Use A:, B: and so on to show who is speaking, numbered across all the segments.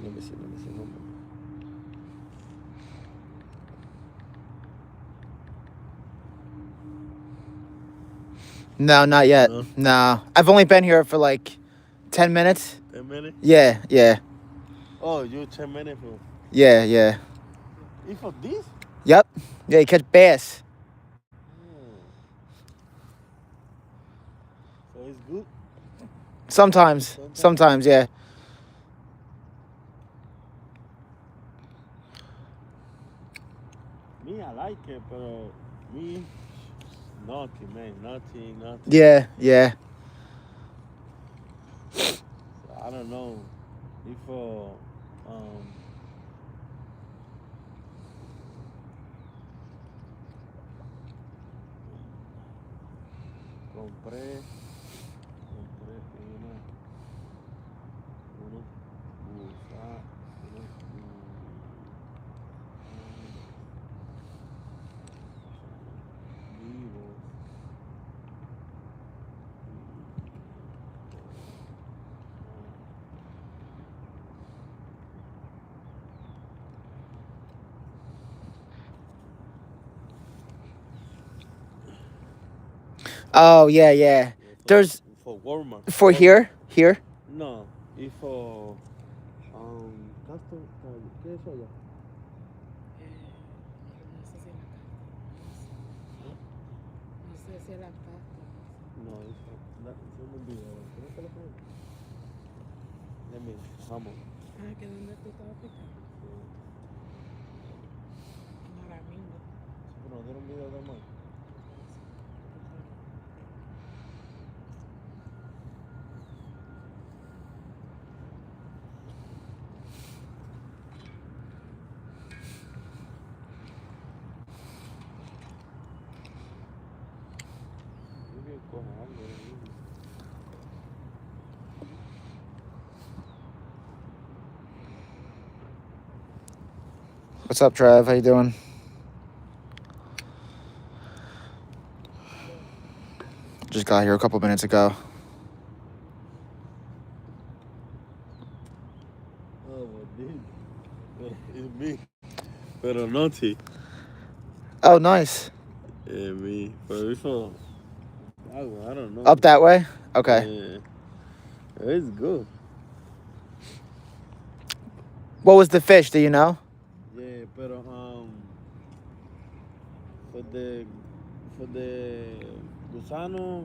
A: Let me see.
B: No, not yet.
A: No?
B: No. I've only been here for like 10 minutes.
A: 10 minutes?
B: Yeah, yeah.
A: Oh, you 10 minutes for...
B: Yeah, yeah.
A: You for this?
B: Yep. Yeah, you catch bass.
A: So it's good?
B: Sometimes, yeah.
A: Me, I like it, but me, nothing, man. Nothing.
B: Yeah, yeah.
A: So I don't know if compré unos vivos.
B: Oh, yeah, yeah. There's
A: For warmer.
B: for here.
A: No, it's for custom. ¿Qué es eso allá?
C: No sé si es la pasta.
A: No, eso no es video. ¿Cómo te lo pongo? Vamos.
C: Ah, que donde tú estabas picando. Ahora mismo.
A: Pero no un video de más.
B: What's up, Trav? How you doing? Just got here a couple minutes ago.
A: Oh, it's me. Pero nothing.
B: Oh, nice.
A: Yeah, me. But before, I don't know.
B: Up that way? Okay.
A: Yeah. It's good.
B: What was the fish? Do you know?
A: Yeah, pero for the gusano,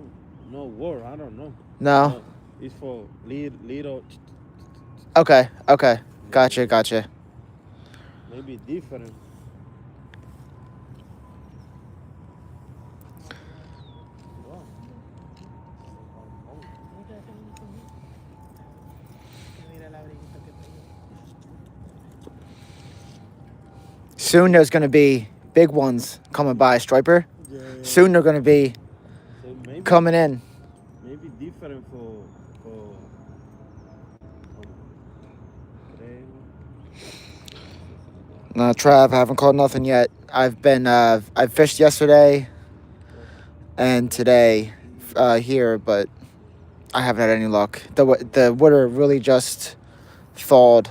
A: no war. I don't know.
B: No.
A: It's for little.
B: Okay. Gotcha.
A: Maybe different.
B: Soon there's going to be big ones coming by, Striper.
A: Yeah.
B: Soon they're going to be coming in.
A: Maybe different for
B: No, Trav, I haven't caught nothing yet. I fished yesterday and today here, but I haven't had any luck. The water really just thawed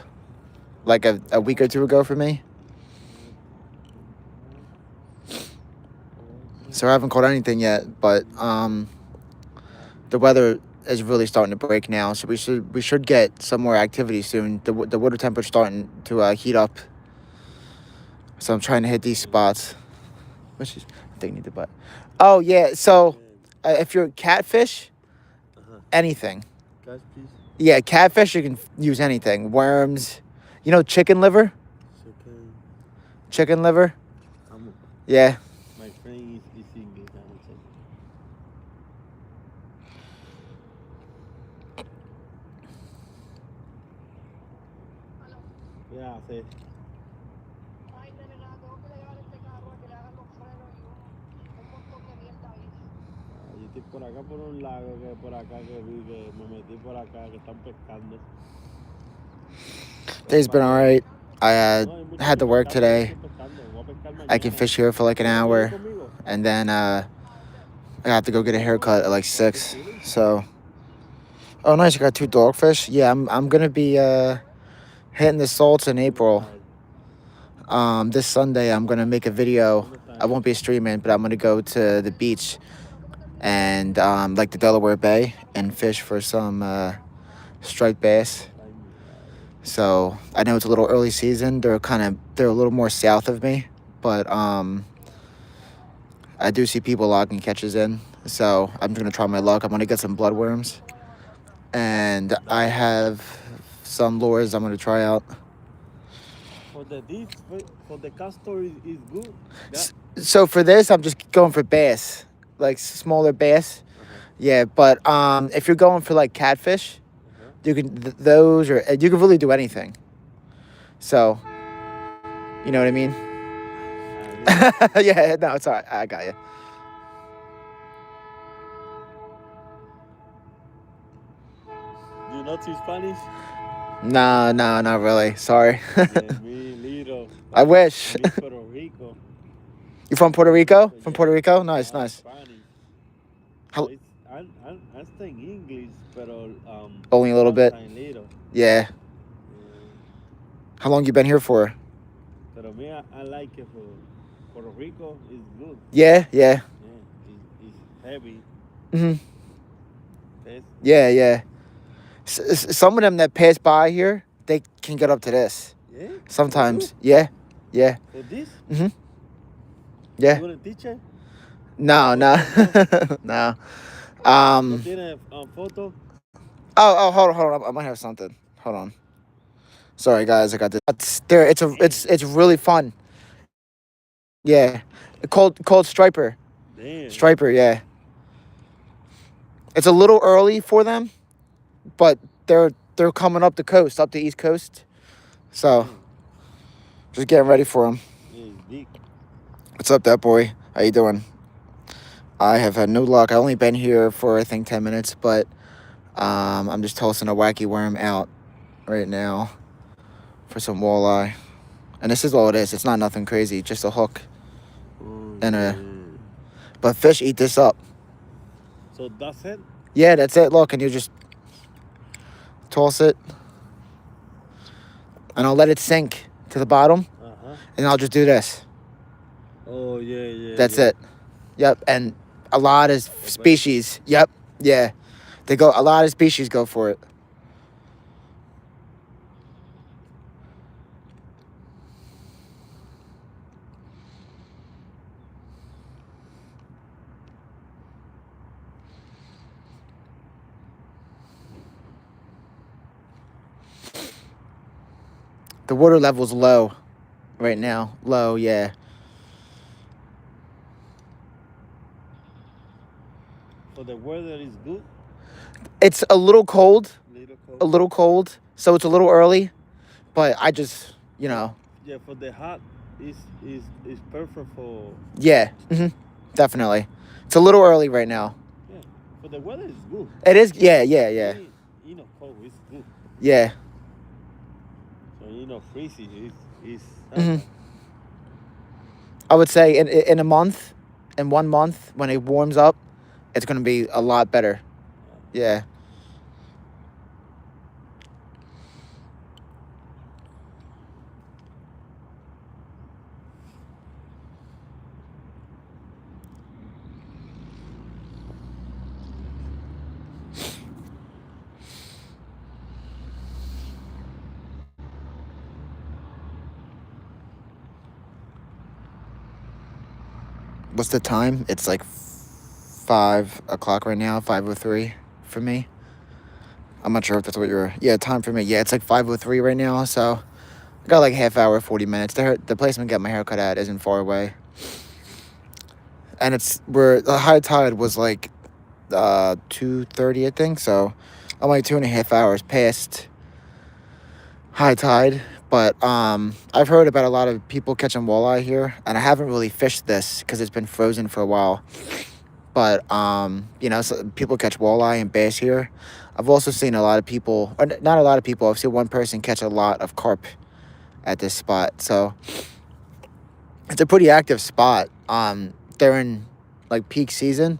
B: like a week or two ago for me. So I haven't caught anything yet, but the weather is really starting to break now, so we should get some more activity soon. The water temperature's starting to heat up, so I'm trying to hit these spots. Which is I think I need to buy. Oh yeah, so if you're catfish, anything.
A: Catfish?
B: Yeah, catfish you can use anything. Worms, you know, chicken liver. Chicken liver. Yeah.
A: My friend is eating it. Yeah, I say. Yo estoy por acá por un lago que por acá que vi que me metí por acá que están pescando.
B: Day's been alright. I had to work today. I can fish here for like an hour, and then I have to go get a haircut at like 6. So, oh nice, you got 2 dogfish. Yeah, I'm gonna be Hitting the salts in April.
A: Right.
B: This Sunday I'm gonna make a video. I won't be streaming, but I'm gonna go to the beach and like the Delaware Bay and fish for some striped bass. So I know it's a little early season. They're a little more south of me, but I do see people logging catches in. So I'm gonna try my luck. I'm gonna get some bloodworms, and I have some lures I'm gonna try out.
A: For the castor is good. That,
B: So for this, I'm just going for bass, like smaller bass. Yeah, but if you're going for like catfish, you can those or you can really do anything. So, you know what I mean? Yeah, no, it's all right. I got you.
A: Do you not speak Spanish?
B: No, not really. Sorry.
A: Yeah, me little.
B: I wish.
A: Me Puerto Rico.
B: You from Puerto Rico?
A: Yeah.
B: From Puerto Rico? Nice, nice.
A: Spanish.
B: How,
A: I'm studying English, pero
B: only a little bit.
A: Little.
B: Yeah. How long you been here for?
A: Pero me, I like it for Puerto Rico. It's good.
B: Yeah.
A: Yeah, it's heavy.
B: Mhm.
A: It's,
B: Yeah. Some of them that pass by here, they can get up to this.
A: yeah.
B: Sometimes.
A: You?
B: Yeah.
A: For this?
B: Mhm. Yeah.
A: You want to teach it?
B: No. No.
A: ¿No tiene photo?
B: Oh, hold on. I might have something. Hold on. Sorry, guys. I got this. It's there. It's really fun. Yeah, called striper.
A: Damn.
B: Striper. Yeah. It's a little early for them, but they're coming up the coast, up the East Coast. So, just getting ready for them.
A: Yeah, it's big.
B: What's up, that boy? How you doing? I have had no luck. I only been here for I think 10 minutes, but I'm just tossing a wacky worm out right now for some walleye. And this is all it is. It's not nothing crazy. Just a hook and a. But fish eat this up.
A: So that's it?
B: Yeah, that's it. Look, and you just toss it, and I'll let it sink to the bottom, and I'll just do this.
A: Oh yeah.
B: That's it. Yep, and a lot of species. Yep, yeah, they go. A lot of species go for it. The water level's low right now. Low, yeah.
A: So the weather is good?
B: It's a little cold. A little cold. So it's a little early. But I just,
A: Yeah, for the hot is perfect for.
B: Yeah, definitely. It's a little early right now.
A: Yeah, but the weather is good.
B: It is, yeah.
A: Cold, it's good.
B: Yeah.
A: So freezing is.
B: I would say in a month, in 1 month, when it warms up, it's going to be a lot better. Yeah. What's the time? It's like 5 o'clock right now, 5:03 for me. I'm not sure if that's what you're... Yeah, time for me. Yeah, it's like 5:03 right now, so I got like half hour, 40 minutes. The place I'm getting my hair cut at isn't far away. And it's where the high tide was like 2:30, I think, so I'm like 2.5 hours past high tide. But I've heard about a lot of people catching walleye here, and I haven't really fished this because it's been frozen for a while. But so people catch walleye and bass here. I've also seen a lot of people, or not a lot of people. I've seen one person catch a lot of carp at this spot. So it's a pretty active spot. They're in like peak season.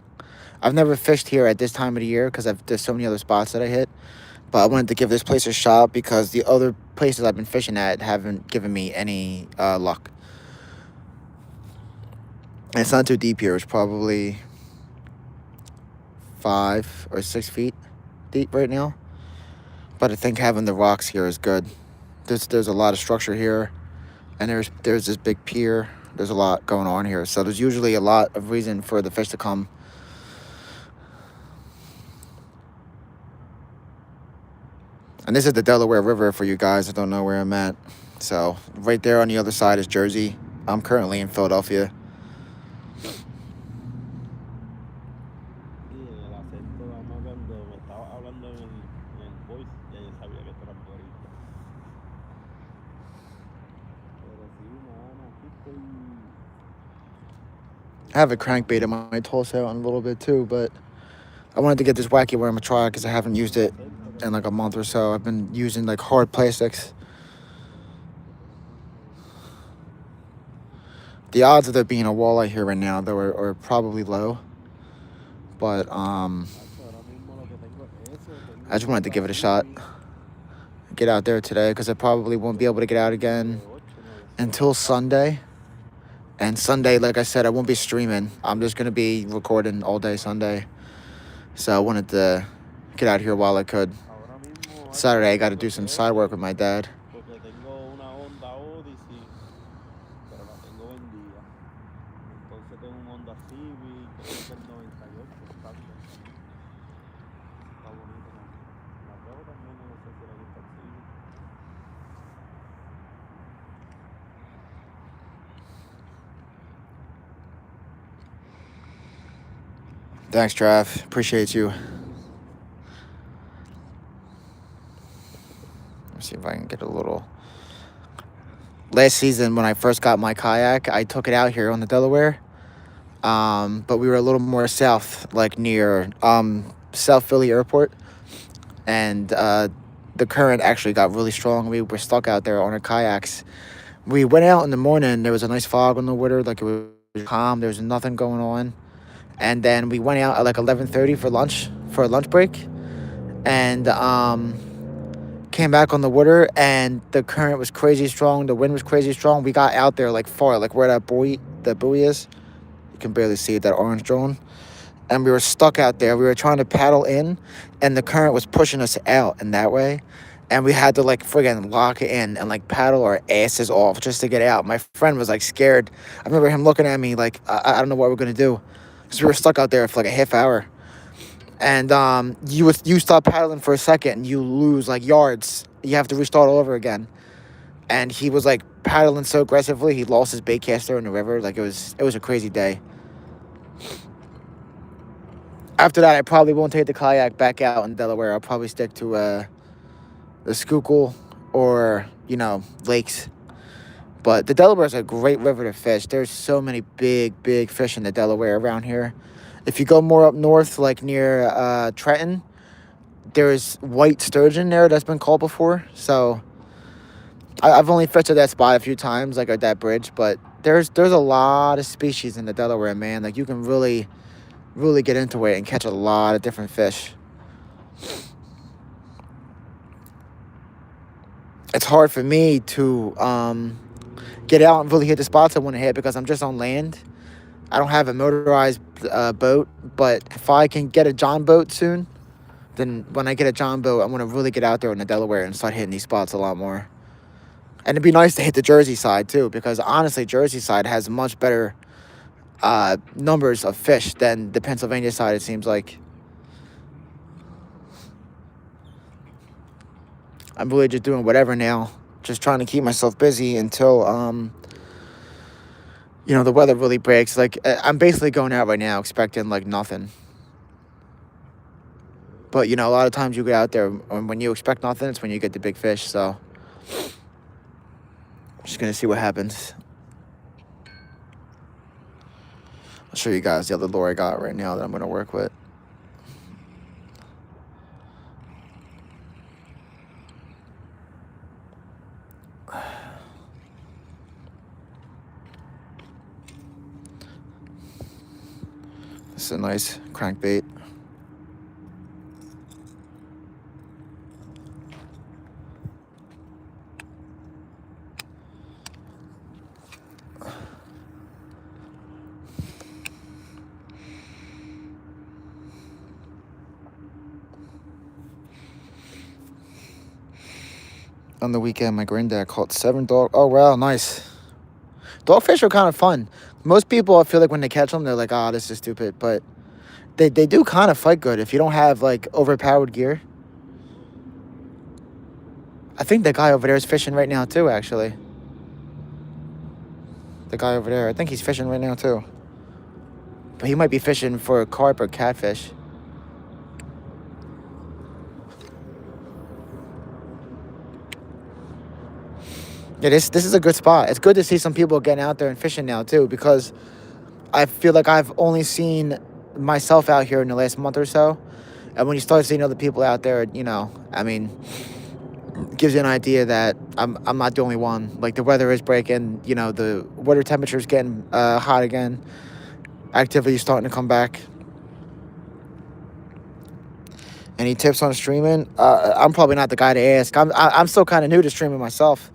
B: I've never fished here at this time of the year because there's so many other spots that I hit. But I wanted to give this place a shot because the other places I've been fishing at haven't given me any luck. And it's not too deep here. It's probably 5 or 6 feet deep right now. But I think having the rocks here is good. There's a lot of structure here, and there's this big pier. There's a lot going on here, so there's usually a lot of reason for the fish to come. And this is the Delaware River for you guys that don't know where I'm at. So right there on the other side is Jersey. I'm currently in Philadelphia.
A: Y en el acento, además, cuando me estaba hablando en el voice, ya yo sabía que tú eras boricua. Pero sí, mano, aquí estoy.
B: I have a crankbait in my toss out in a little bit too, but I wanted to get this wacky worm a try because I haven't used it in like a month or so. I've been using like hard plastics. The odds of there being a walleye here right now, though, are probably low. But
A: Ahora mismo lo que tengo es eso.
B: I just wanted to give it a shot. Get out there today because I probably won't be able to get out again until Sunday. And Sunday, like I said, I won't be streaming. I'm just going to be recording all day Sunday. So I wanted to get out here while I could.
A: Ahora mismo.
B: Saturday, I got to do some side work with my dad.
A: Porque tengo una Honda Odyssey, pero la tengo vendida. Entonces tengo un Honda Civic, creo que es el 98, exacto. Está bonito, ¿no? La veo también, no sé si le gusta el Civic.
B: Thanks, Trav. Appreciate you. Let's see if I can get a little. Last season, when I first got my kayak, I took it out here on the Delaware. But we were a little more south, like near South Philly Airport. And the current actually got really strong. We were stuck out there on our kayaks. We went out in the morning. There was a nice fog on the water. Like, it was calm. There was nothing going on. And then we went out at like 11:30 for lunch, for a lunch break. And came back on the water, and the current was crazy strong. The wind was crazy strong. We got out there like far, like where that buoy is. You can barely see it, that orange drone. And we were stuck out there. We were trying to paddle in, and the current was pushing us out in that way. And we had to like friggin' lock it in and like paddle our asses off just to get out. My friend was like scared. I remember him looking at me like, I don't know what we're gonna do. So we were stuck out there for like a half hour. And you stop paddling for a second and you lose like yards. You have to restart all over again. And he was like paddling so aggressively, he lost his baitcaster in the river. Like, it was a crazy day. After that, I probably won't take the kayak back out in Delaware. I'll probably stick to the Schuylkill or, lakes. But the Delaware is a great river to fish. There's so many big fish in the Delaware around here. If you go more up north, like near Trenton, there's white sturgeon there that's been caught before. So I've only fished at that spot a few times, like at that bridge. But there's a lot of species in the Delaware, man. Like, you can really get into it and catch a lot of different fish. It's hard for me to get out and really hit the spots I want to hit because I'm just on land. I don't have a motorized boat, but if I can get a John boat soon, then when I get a John boat, I'm going to really get out there in the Delaware and start hitting these spots a lot more. And it'd be nice to hit the Jersey side too, because honestly, Jersey side has much better numbers of fish than the Pennsylvania side, it seems like. I'm really just doing whatever now, just trying to keep myself busy until the weather really breaks. Like, I'm basically going out right now expecting like nothing. But a lot of times you get out there and when you expect nothing, it's when you get the big fish. So I'm just gonna see what happens. I'll show you guys the other lure I got right now that I'm gonna work with. This That's a nice crankbait. On the weekend, my granddad caught 7 dog. Oh, wow, nice. Dogfish are kind of fun. Most people, I feel like when they catch them, they're like, "Ah, this is stupid." But they do kind of fight good if you don't have, like, overpowered gear. I think the guy over there is fishing right now, too, actually. The guy over there, I think he's fishing right now, too. But he might be fishing for carp or catfish. Yeah, this is a good spot. It's good to see some people getting out there and fishing now, too, because I feel like I've only seen myself out here in the last month or so. And when you start seeing other people out there, you know, I mean, it gives you an idea that I'm not the only one. Like, the weather is breaking, you know, the water temperature's getting hot again. Activity's starting to come back. Any tips on streaming? I'm probably not the guy to ask. I'm still kind of new to streaming myself.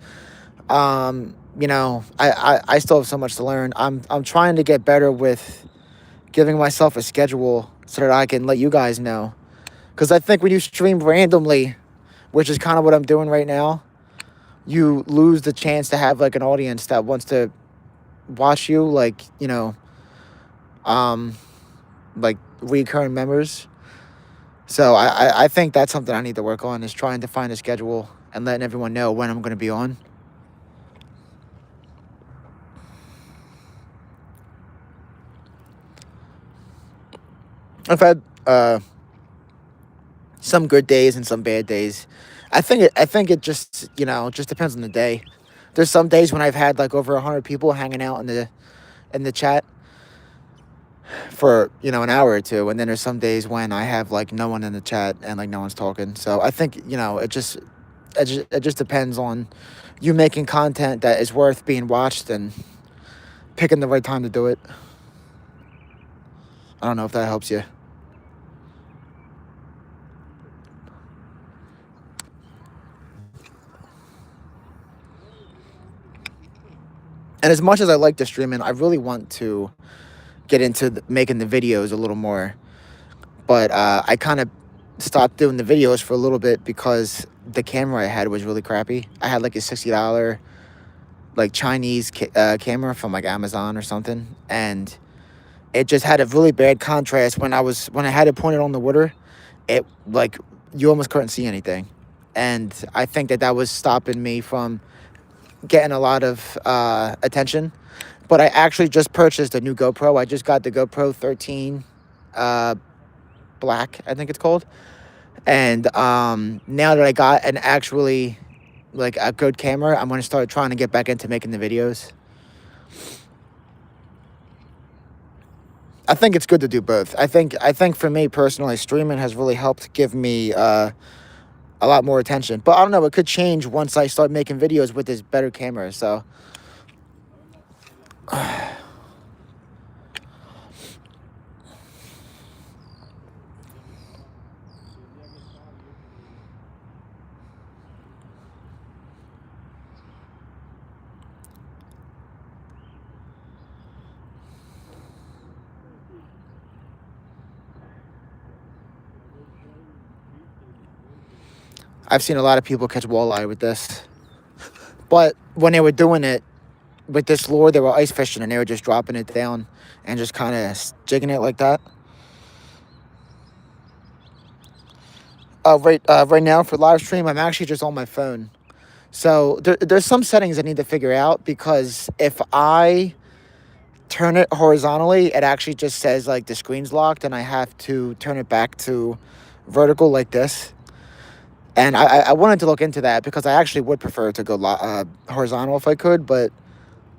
B: You know, I still have so much to learn. I'm trying to get better with giving myself a schedule so that I can let you guys know. Because I think when you stream randomly, which is kind of what I'm doing right now, you lose the chance to have, like, an audience that wants to watch you, like, you know, like recurring members. So I think that's something I need to work on, is trying to find a schedule and letting everyone know when I'm going to be on. I've had some good days and some bad days. I think it just, you know, just depends on the day. There's some days when I've had like over 100 people hanging out in the chat for, you know, an hour or two, and then there's some days when I have like no one in the chat and like no one's talking. So I think, you know, it just depends on you making content that is worth being watched and picking the right time to do it. I don't know if that helps you. And as much as I like the streaming, I really want to get into making the videos a little more. But I kind of stopped doing the videos for a little bit because the camera I had was really crappy. I had like a $60 like Chinese camera from like Amazon or something, and it just had a really bad contrast when I had it pointed on the water. It, like, you almost couldn't see anything, and I think that was stopping me from getting a lot of attention. But I actually just purchased a new GoPro. I just got the GoPro 13 Black, I think it's called. And now that I got an actually, like, a good camera, I'm going to start trying to get back into making the videos. I think it's good to do both. I think for me personally, streaming has really helped give me a lot more attention. But I don't know, it could change once I start making videos with this better camera. So I've seen a lot of people catch walleye with this. But when they were doing it with this lure, they were ice fishing and they were just dropping it down and just kind of jigging it like that. Right now for live stream, I'm actually just on my phone. So there's some settings I need to figure out, because if I turn it horizontally, it actually just says like the screen's locked, and I have to turn it back to vertical like this. And I wanted to look into that, because I actually would prefer to go horizontal if I could, but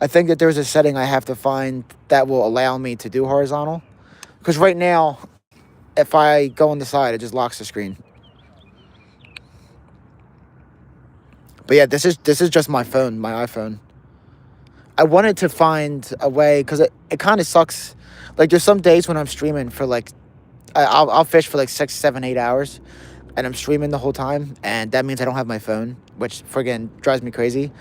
B: I think that there's a setting I have to find that will allow me to do horizontal. Because right now, if I go on the side, it just locks the screen. But yeah, this is just my phone, my iPhone. I wanted to find a way, because it kind of sucks. Like there's some days when I'm streaming for like I'll fish for like 6, 7, 8 hours, and I'm streaming the whole time, and that means I don't have my phone, which friggin' drives me crazy.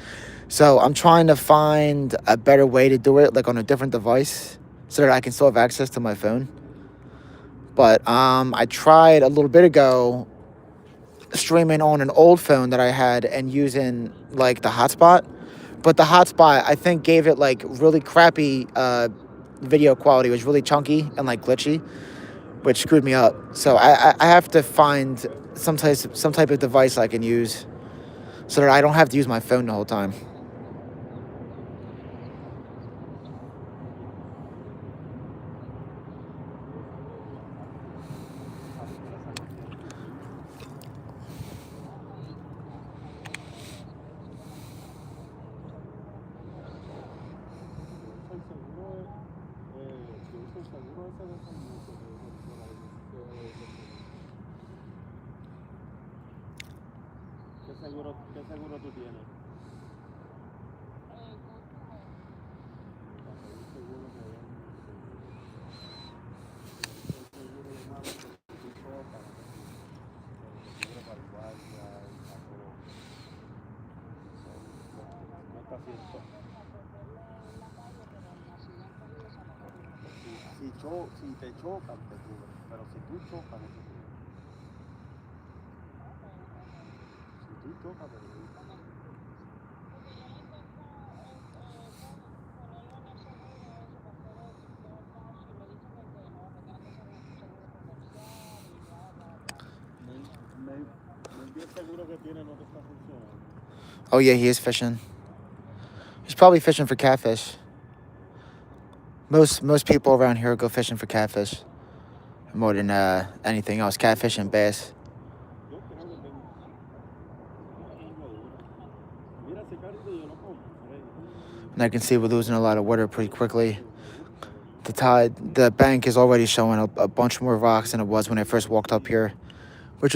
B: So I'm trying to find a better way to do it, like on a different device, so that I can still have access to my phone. But I tried a little bit ago streaming on an old phone that I had and using like the hotspot. But the hotspot, I think, gave it like really crappy video quality. It was really chunky and like glitchy, which screwed me up. So I have to find some type of device I can use so that I don't have to use my phone the whole time.
A: ¿Qué seguro tú tienes? Si te chocan, te cubre, pero si tú chocas, no te cubre. Si tú chocas, te cubre. El seguro que tiene no te está funcionando.
B: Oh yeah, he is fishing. He's probably fishing for catfish. Most people around here go fishing for catfish more than anything else. Catfish and bass. And I can see we're losing a lot of water pretty quickly. The bank is already showing a bunch more rocks than it was when I first walked up here, which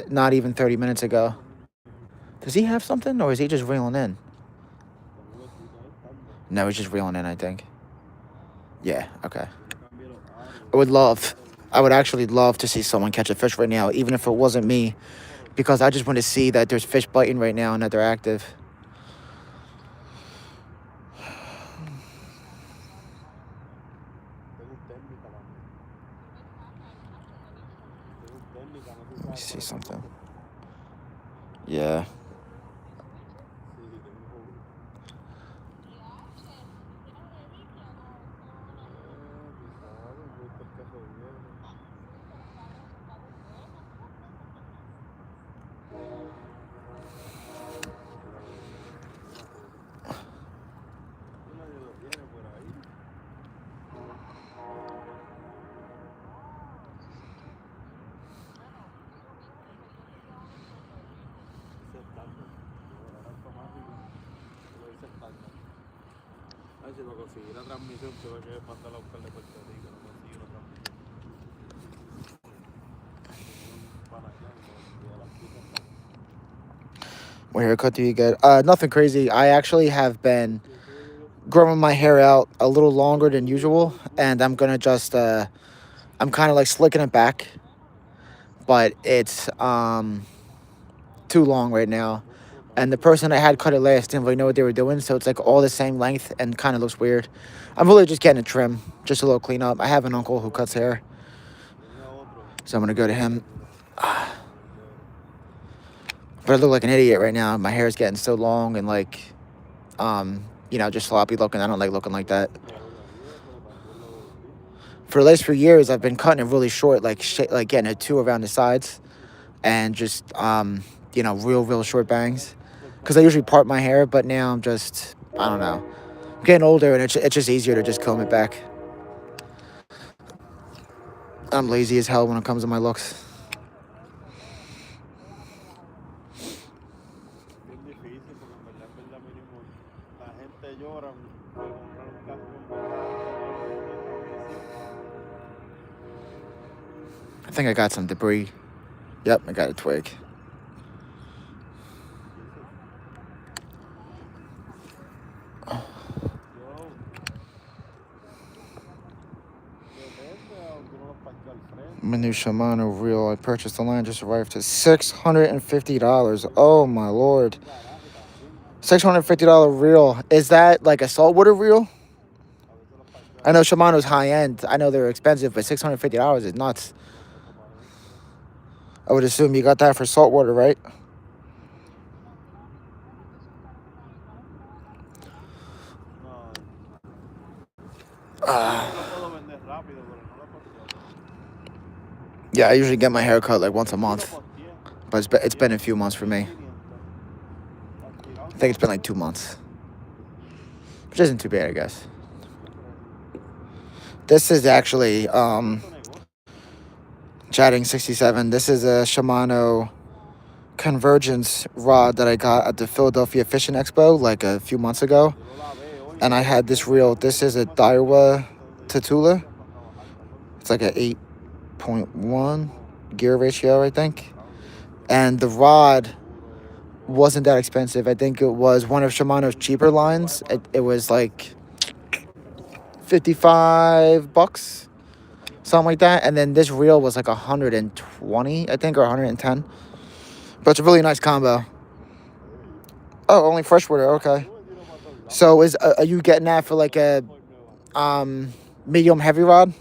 B: not even 30 minutes ago. Does he have something, or is he just reeling in? No, he's just reeling in, I think. Yeah, okay. I would actually love to see someone catch a fish right now, even if it wasn't me, because I just want to see that there's fish biting right now and that they're active. Let me see something. Yeah.
A: Si lo conseguí la transmisión, tuve que mandarla a buscar de Puerto Rico, no conseguí la transmisión.
B: What haircut do you get? Nothing crazy. I actually have been growing my hair out a little longer than usual, and I'm gonna just I'm kind of like slicking it back, but it's too long right now. And the person I had cut it last didn't really know what they were doing, so it's like all the same length and kind of looks weird. I'm really just getting a trim, just a little cleanup. I have an uncle who cuts hair, so I'm gonna go to him. But I look like an idiot right now. My hair is getting so long and like, just sloppy looking. I don't like looking like that. For the last few years, I've been cutting it really short, like getting a 2 around the sides, and just real short bangs. Because I usually part my hair, but now I'm just, I don't know. I'm getting older, and it's just easier to just comb it back. I'm lazy as hell when it comes to my looks. I think I got some debris. Yep, I got a twig. new Shimano reel I purchased online just arrived to $650. Oh my lord. $650 reel. Is that like a saltwater reel? I know Shimano's high end. I know they're expensive, but $650 is nuts. I would assume you got that for saltwater, right? Yeah, I usually get my hair cut like once a month, but it's been a few months for me. I think it's been like 2 months, which isn't too bad, I guess. This is actually Chatting 67. This is a Shimano Convergence rod that I got at the Philadelphia Fishing Expo like a few months ago, and I had this reel. This is a Daiwa Tatula. It's like a 8.1 gear ratio, I think, and the rod wasn't that expensive. I think it was one of Shimano's cheaper lines. It was like $55, something like that. And then this reel was like 120, I think, or 110. But it's a really nice combo. Oh, only freshwater. Okay. So are you getting that for like a medium heavy rod,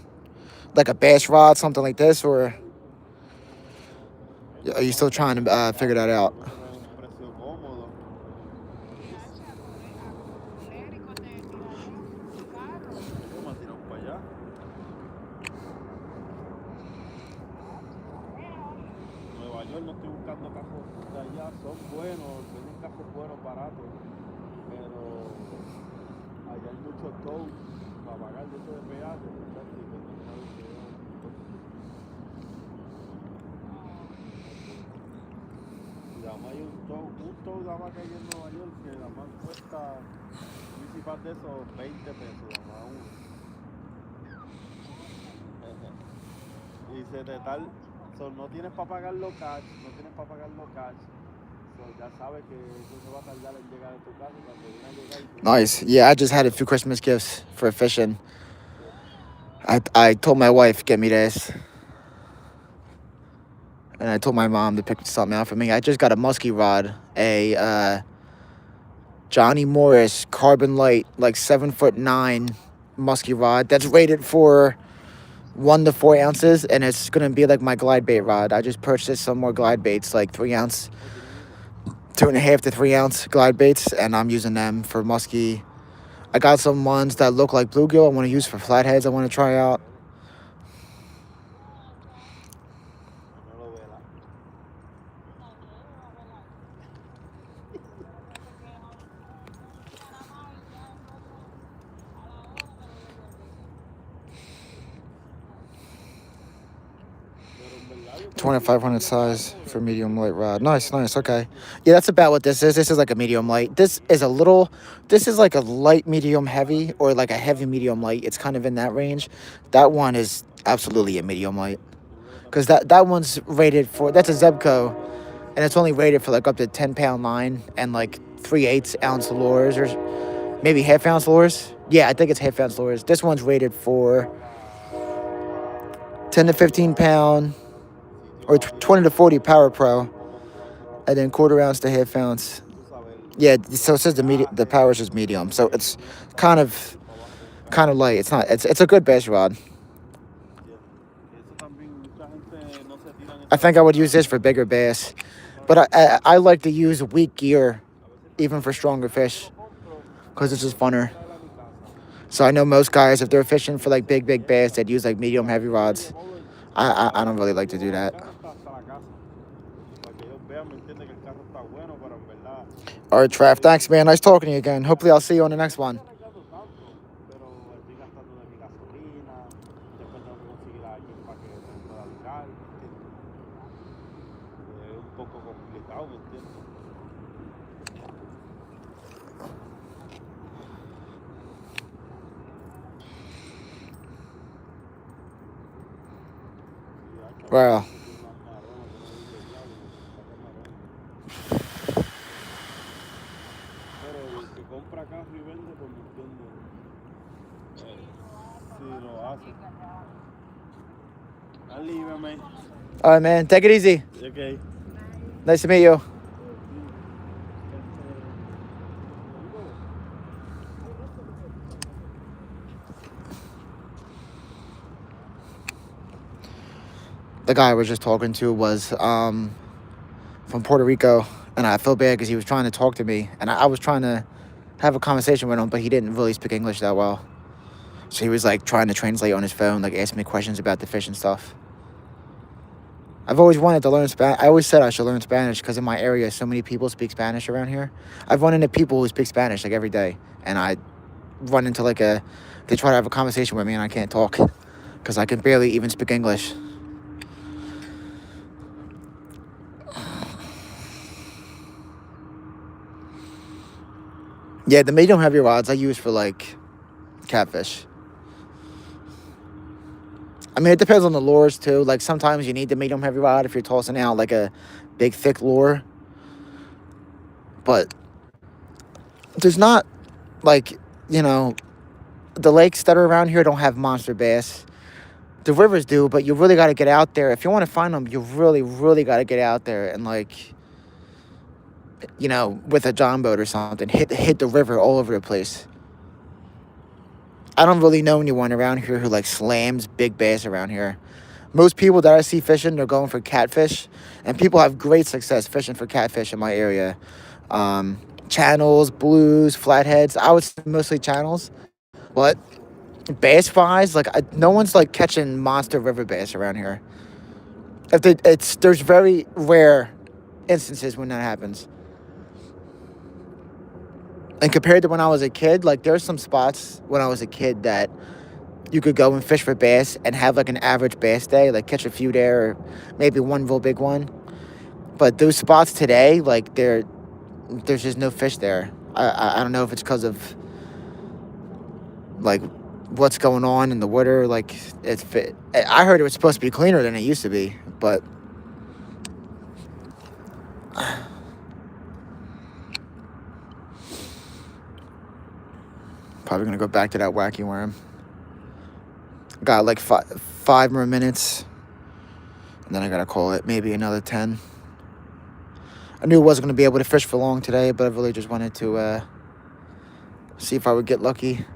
B: like a bass rod, something like this, or are you still trying to figure that out?
A: No estoy buscando cajos de allá, son buenos, tienen cajos buenos, baratos, pero allá hay muchos tows para pagar de eso de peaje, muchachos, y que no saben que y además hay un tow nada más que hay en Nueva York que nada más cuesta principal de esos 20 pesos, nada más uno. Y se te tal. So, no tienes para pagarlo cash, so, ya sabes que eso se va a tardar en llegar a tu casa cuando viene a llegar.
B: Nice. Yeah, I just had a few Christmas gifts for fishing. I told my wife, get me this. And I told my mom to pick something out for me. I just got a musky rod, a Johnny Morris Carbon Light, like 7'9" musky rod. That's rated for 1 to 4 ounces, and it's gonna be like my glide bait rod. I just purchased some more glide baits, like 3 ounce, 2.5 to 3 ounce glide baits, and I'm using them for musky. I got some ones that look like bluegill I want to use for flatheads. I want to try out. $2,500 size for medium light rod. Nice. Okay. Yeah, that's about what this is. This is like a medium light. This is like a light medium heavy, or like a heavy medium light. It's kind of in that range. That one is absolutely a medium light, because that one's rated for, that's a Zebco, and it's only rated for like up to 10-pound line and like 3/8 ounce lures, or maybe half-ounce lures. Yeah, I think it's half-ounce lures. This one's rated for 10 to 15-pound. Or 20 to 40 Power Pro, and then 1/4 ounce to half-ounce. Yeah, so it says the power is just medium, so it's kind of light. It's not. It's a good bass rod. I think I would use this for bigger bass, but I like to use weak gear, even for stronger fish, because it's just funner. So I know most guys, if they're fishing for like big bass, they'd use like medium heavy rods. I don't really like to do that. All right, Trav. Thanks, man. Nice talking to you again. Hopefully, I'll see you on the next one. Wow.
A: I'll leave it, man.
B: All right, man. Take it easy.
A: Okay.
B: Nice to meet you. The guy I was just talking to was from Puerto Rico, and I felt bad because he was trying to talk to me, and I was trying to have a conversation with him, but he didn't really speak English that well. So he was like trying to translate on his phone, like asking me questions about the fish and stuff. I've always wanted to learn Spanish. I always said I should learn Spanish because in my area, so many people speak Spanish around here. I've run into people who speak Spanish like every day, and I run into they try to have a conversation with me, and I can't talk because I can barely even speak English. Yeah, the medium heavy rods I use for like catfish. I mean, it depends on the lures too. Like sometimes you need the medium heavy rod if you're tossing out like a big thick lure. But there's not like, the lakes that are around here don't have monster bass. The rivers do, but you really got to get out there. If you want to find them, you really, really got to get out there and with a John boat or something, hit the river all over the place. I don't really know anyone around here who slams big bass around here. Most people that I see fishing, they're going for catfish, and people have great success fishing for catfish in my area. Channels, blues, flatheads. I would say mostly channels, but bass wise, no one's catching monster river bass around here. There's very rare instances when that happens. And compared to when I was a kid, there's some spots when I was a kid that you could go and fish for bass and have an average bass day, catch a few there, or maybe one real big one. But those spots today, there's just no fish there. I don't know if it's because of what's going on in the water. I heard it was supposed to be cleaner than it used to be, but probably gonna go back to that wacky worm. Got five more minutes, and then I gotta call it. Maybe another 10. I knew I wasn't gonna be able to fish for long today, but I really just wanted to see if I would get lucky.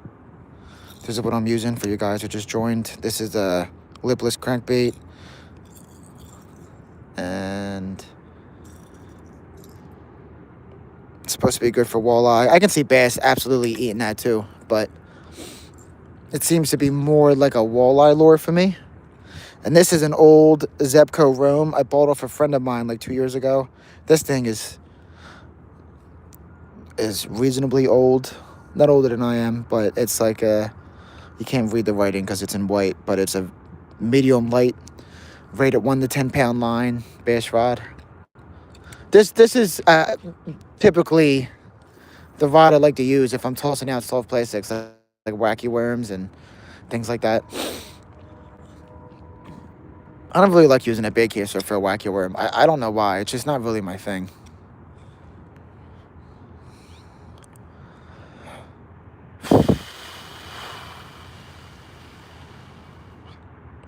B: This is what I'm using for you guys who just joined. This is a lipless crankbait, and it's supposed to be good for walleye. I can see bass absolutely eating that too, but it seems to be more like a walleye lure for me. And this is an old Zebco Roam I bought off a friend of mine 2 years ago. This thing is reasonably old. Not older than I am, but it's you can't read the writing because it's in white, but it's a medium light, rated 1 to 10 pound line bass rod. This is typically the rod I like to use if I'm tossing out soft plastics like wacky worms and things like that. I don't really like using a bait caster for a wacky worm. I don't know why. It's just not really my thing.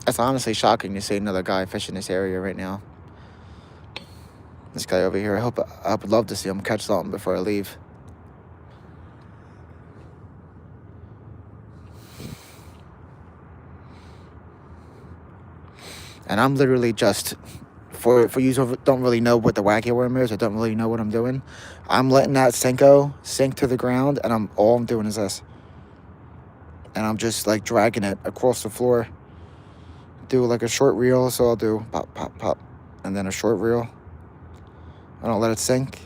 B: It's honestly shocking to see another guy fishing this area right now. This guy over here, I would love to see him catch something before I leave. And I'm literally just, for you who don't really know what the wacky worm is, or don't really know what I'm doing, I'm letting that Senko sink to the ground, and all I'm doing is this. And I'm just dragging it across the floor. Do a short reel, so I'll do pop, pop, pop, and then a short reel. I don't let it sink.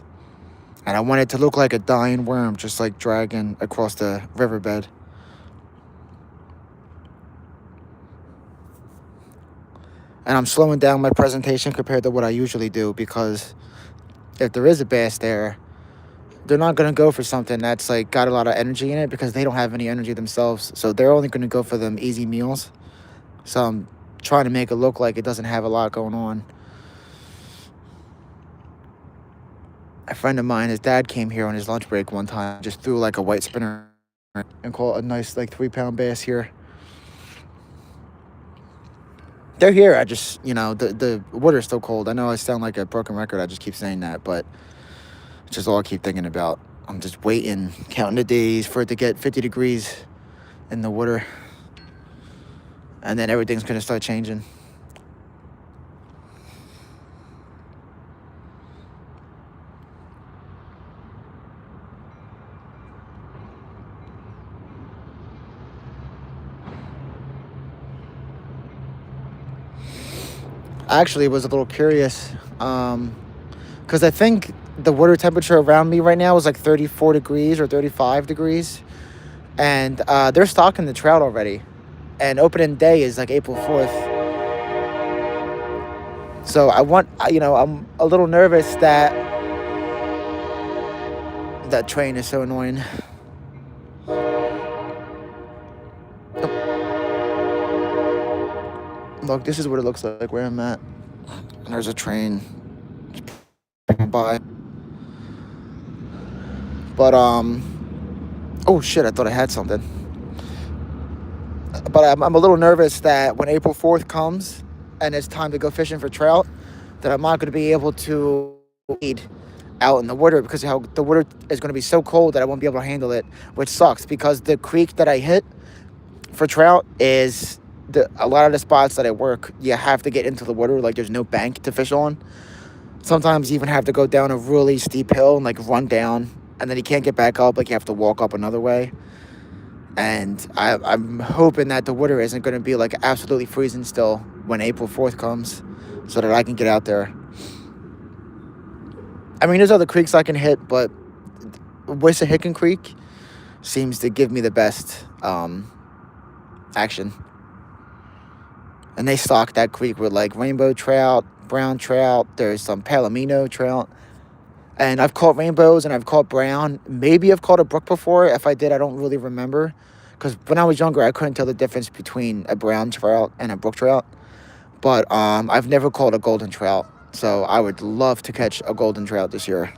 B: And I want it to look like a dying worm, just dragging across the riverbed. And I'm slowing down my presentation compared to what I usually do, because if there is a bass there, they're not going to go for something that's got a lot of energy in it, because they don't have any energy themselves. So they're only going to go for them easy meals. So I'm trying to make it look like it doesn't have a lot going on. A friend of mine, his dad came here on his lunch break one time, just threw a white spinner and caught a nice 3 pound bass here. They're here. I just, the water's still cold. I know I sound like a broken record. I just keep saying that, but it's just all I keep thinking about. I'm just waiting, counting the days for it to get 50 degrees in the water. And then everything's going to start changing. I actually was a little curious because I think the water temperature around me right now is like 34 degrees or 35 degrees. And they're stocking the trout already. And opening day is like April 4th. So I'm a little nervous that that train is so annoying. Look, this is what it looks like where I'm at. And there's a train by. But oh shit, I thought I had something. But I'm a little nervous that when April 4th comes and it's time to go fishing for trout, that I'm not going to be able to eat out in the water because how the water is going to be so cold that I won't be able to handle it, which sucks because the creek that I hit for trout is a lot of the spots that I work, you have to get into the water, like there's no bank to fish on. Sometimes you even have to go down a really steep hill and like run down, and then you can't get back up, like you have to walk up another way. And I'm hoping that the water isn't going to be like absolutely freezing still when April 4th comes so that I can get out there. I mean, there's other creeks I can hit, but Wissahickon Creek seems to give me the best action. And they stock that creek with like rainbow trout, brown trout. There's some palomino trout. And I've caught rainbows and I've caught brown. Maybe I've caught a brook before. If I did, I don't really remember. Because when I was younger, I couldn't tell the difference between a brown trout and a brook trout. But I've never caught a golden trout. So I would love to catch a golden trout this year.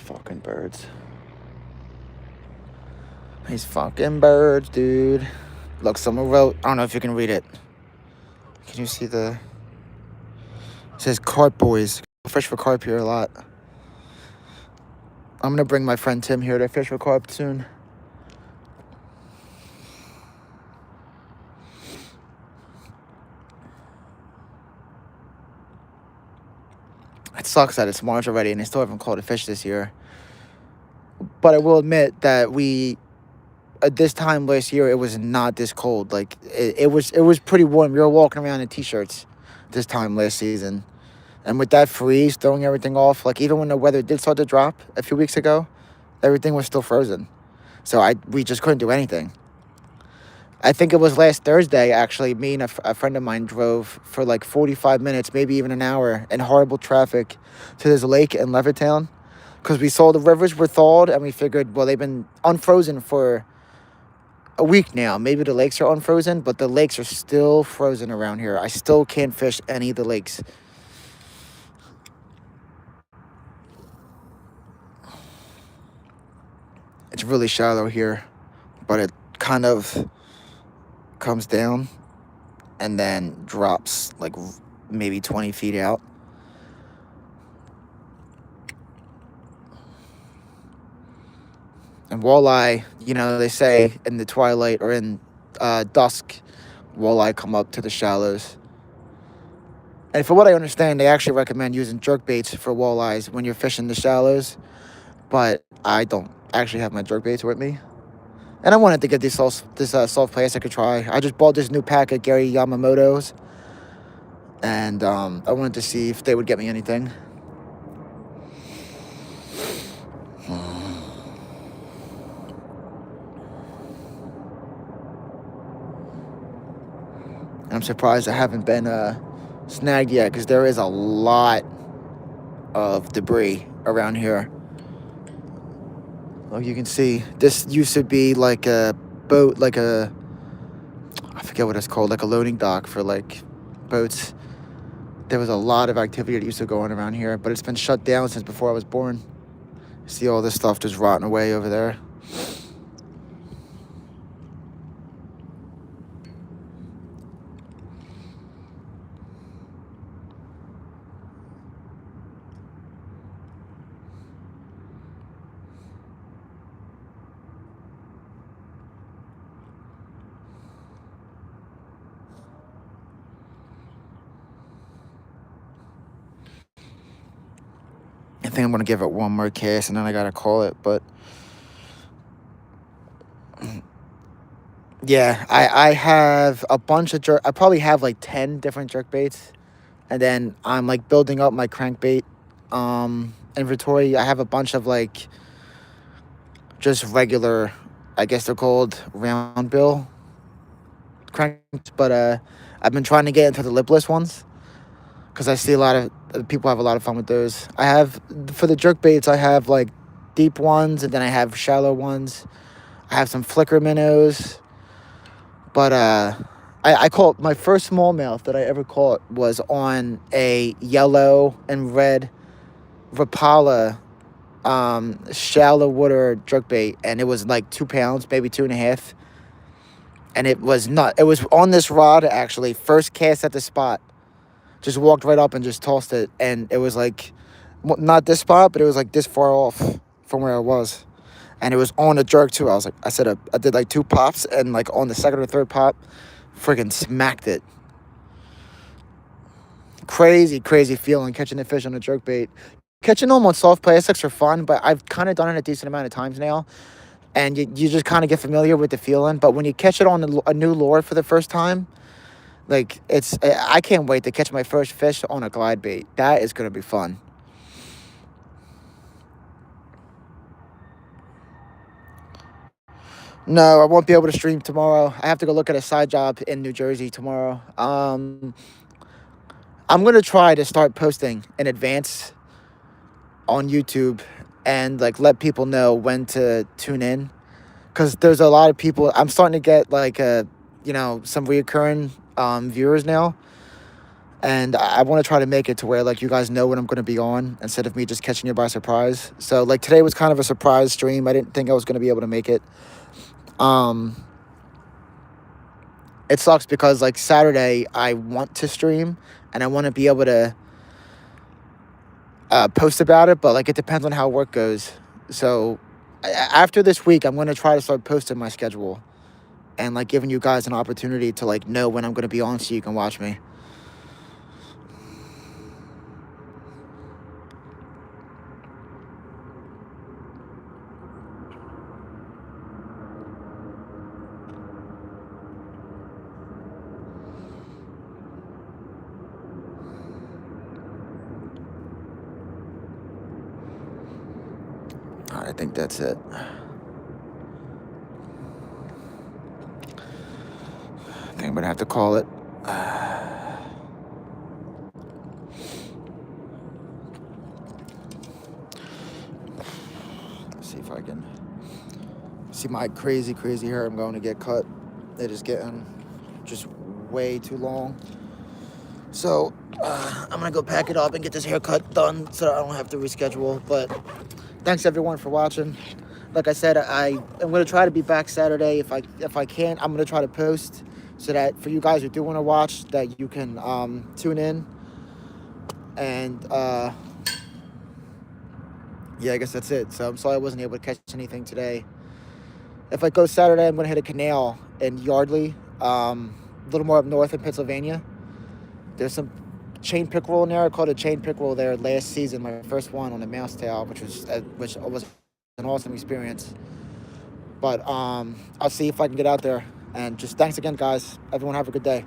B: Fucking birds. These fucking birds, dude. Look, someone wrote, I don't know if you can read it. Can you see it says carp boys. I fish for carp here a lot. I'm gonna bring my friend Tim here to fish for carp soon. It sucks that it's March already and I still haven't caught a fish this year. But I will admit that at this time last year, it was not this cold. Like, it was pretty warm. We were walking around in T-shirts this time last season. And with that freeze, throwing everything off, like, even when the weather did start to drop a few weeks ago, everything was still frozen. So we just couldn't do anything. I think it was last Thursday, actually, me and a friend of mine drove for like 45 minutes, maybe even an hour, in horrible traffic to this lake in Levittown. Because we saw the rivers were thawed, and we figured, well, they've been unfrozen for a week now. Maybe the lakes are unfrozen, but the lakes are still frozen around here. I still can't fish any of the lakes. It's really shallow here, but it kind of comes down and then drops like maybe 20 feet out. And walleye, they say in the twilight or in dusk, walleye come up to the shallows. And from what I understand, they actually recommend using jerk baits for walleyes when you're fishing the shallows. But I don't actually have my jerk baits with me. And I wanted to get this soft plastic a try. I just bought this new pack of Gary Yamamoto's. And I wanted to see if they would get me anything. I'm surprised I haven't been snagged yet because there is a lot of debris around here. Like you can see, this used to be like a boat, like a, I forget what it's called, like a loading dock for like boats. There was a lot of activity that used to go on around here, but it's been shut down since before I was born. See all this stuff just rotting away over there. I think I'm gonna give it one more cast and then I gotta call it. But yeah, I have a bunch of jerk. I probably have like 10 different jerk baits, and then I'm like building up my crankbait inventory. I have a bunch of like just regular, I guess they're called round bill cranks, but I've been trying to get into the lipless ones because I see a lot of people have a lot of fun with those. I have, for the jerk baits, I have like deep ones, and then I have shallow ones. I have some flicker minnows, but I caught my first smallmouth that I ever caught was on a yellow and red Rapala shallow water jerkbait, and it was like 2 pounds, maybe 2.5. And it was on this rod actually, first cast at the spot. Just walked right up and just tossed it, and it was like, not this spot, but it was like this far off from where I was. And it was on a jerk too. I did like 2 pops, and like on the second or third pop, friggin' smacked it. Crazy feeling catching a fish on a jerk bait. Catching them on soft plastics are fun, but I've kind of done it a decent amount of times now, and you just kind of get familiar with the feeling. But when you catch it on a new lure for the first time, like I can't wait to catch my first fish on a glide bait. That is gonna be fun. No, I won't be able to stream tomorrow. I have to go look at a side job in New Jersey tomorrow. I'm gonna try to start posting in advance on YouTube and like let people know when to tune in, because there's a lot of people. I'm starting to get like some reoccurring viewers now, and I want to try to make it to where like you guys know when I'm going to be on instead of me just catching you by surprise. So like today was kind of a surprise stream. I didn't think I was going to be able to make it. It sucks because like Saturday I want to stream and I want to be able to post about it, but like it depends on how work goes. So after this week, I'm going to try to start posting my schedule and like giving you guys an opportunity to like know when I'm going to be on so you can watch me. I think that's it. I think I'm going to have to call it. Let's see if I can see my crazy hair I'm going to get cut. It is getting just way too long. So I'm going to go pack it up and get this haircut done so I don't have to reschedule. But thanks everyone for watching. Like I said, I'm going to try to be back Saturday. If I can't, I'm going to try to post so that for you guys who do want to watch, that you can tune in. And yeah, I guess that's it. So I'm sorry I wasn't able to catch anything today. If I go Saturday, I'm going to hit a canal in Yardley, a little more up north in Pennsylvania. There's some chain pickerel in there. I caught a chain pickerel there last season, my first one on a mouse tail, which was an awesome experience. But I'll see if I can get out there. And just thanks again, guys. Everyone have a good day.